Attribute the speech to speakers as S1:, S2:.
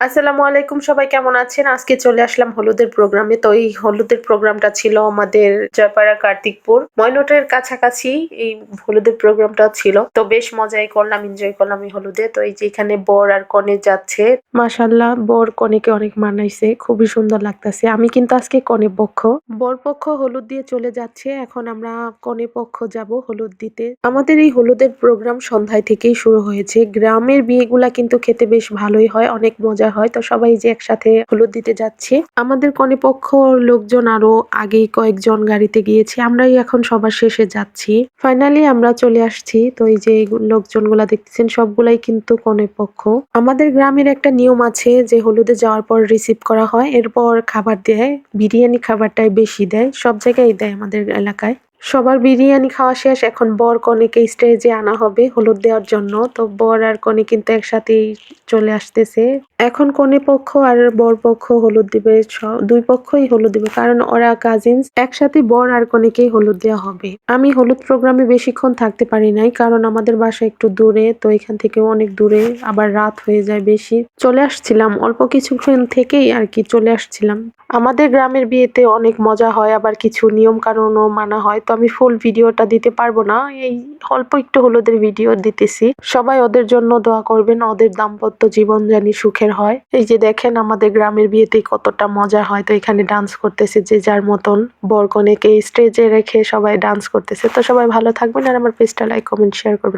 S1: আসসালামু আলাইকুম, সবাই কেমন আছেন? আজকে চলে আসলাম হলুদের প্রোগ্রামে। তো এই হলুদের প্রোগ্রামটা ছিল আমাদের জয়পাড়া কার্তিকপুর ময়নটের কাছাকাছি এই হলুদের প্রোগ্রামটা ছিল। তো বেশ মজাই করলাম, এনজয় করলাম এই হলুদে। তো এই যে এখানে বর আর কনে যাচ্ছে। মাশাআল্লাহ, বর কনেকে অনেক মানাইছে, খুবই সুন্দর লাগতাছে। আমি কিন্তু আজকে কনে পক্ষ। বর পক্ষ হলুদ দিয়ে চলে যাচ্ছে, এখন আমরা কনে পক্ষ যাব হলুদ দিতে। আমাদের এই হলুদের প্রোগ্রাম সন্ধ্যায় থেকেই শুরু হয়েছে। গ্রামের বিয়েগুলা কিন্তু খেতে বেশ ভালোই হয়, অনেক মজা হয়। তো সবাই যে একসাথে হলুদ দিতে যাচ্ছে। আমাদের কনেপক্ষ লোকজন আরো আগেই কয়েকজন গাড়িতে গিয়েছে, আমরাই এখন সবার শেষে যাচ্ছি। ফাইনালি আমরা চলে আসছি। তো এই যে লোকজন গুলা দেখতেছেন সবগুলাই কিন্তু কনেপক্ষ। আমাদের গ্রামের একটা নিয়ম আছে যে হলুদে যাওয়ার পর রিসিভ করা হয়, এরপর খাবার দেয়। বিরিয়ানি খাবারটাই বেশি দেয়, সব জায়গায় দেয় আমাদের এলাকায়। সবার বিরিয়ানি খাওয়া শেষ, এখন বর কনেকে স্টেজে আনা হবে হলুদ দেওয়ার জন্য। তো বর আর কনে কিন্তু একসাথেই চলে আসতেছে। এখন কনে পক্ষ আর বর পক্ষ হলুদ দিবে, দুই পক্ষই হলুদ দিবে, কারণ ওরা কাজিনস। একসাথে বর আর কনেকেই হলুদ দেওয়া হবে। আমি হলুদ প্রোগ্রামে বেশিক্ষণ থাকতে পারি নাই, কারণ আমাদের বাসা একটু দূরে, তো এখান থেকে অনেক দূরে, আবার রাত হয়ে যায় বেশি। চলে আসছিলাম অল্প কিছুক্ষণ থেকেই আর কি চলে আসছিলাম। আমাদের গ্রামের বিয়েতে অনেক মজা হয়, আবার কিছু নিয়ম কানুনও মানা হয়। তো আমি ফুল ভিডিওটা দিতে পারবো না, এই অল্প একটু হলুদের ভিডিও দিতেছি। সবাই ওদের জন্য দোয়া করবেন, ওদের দাম্পত্য জীবন জানি সুখের হয়। এই যে দেখেন আমাদের গ্রামের বিয়েতে কতটা মজা হয়। তো এখানে ডান্স করতেছে যে যার মতন, বর কনেকে স্টেজে রেখে সবাই ডান্স করতেছে। তো সবাই ভালো থাকবেন, আর আমার পেজটা লাইক কমেন্ট শেয়ার করবেন।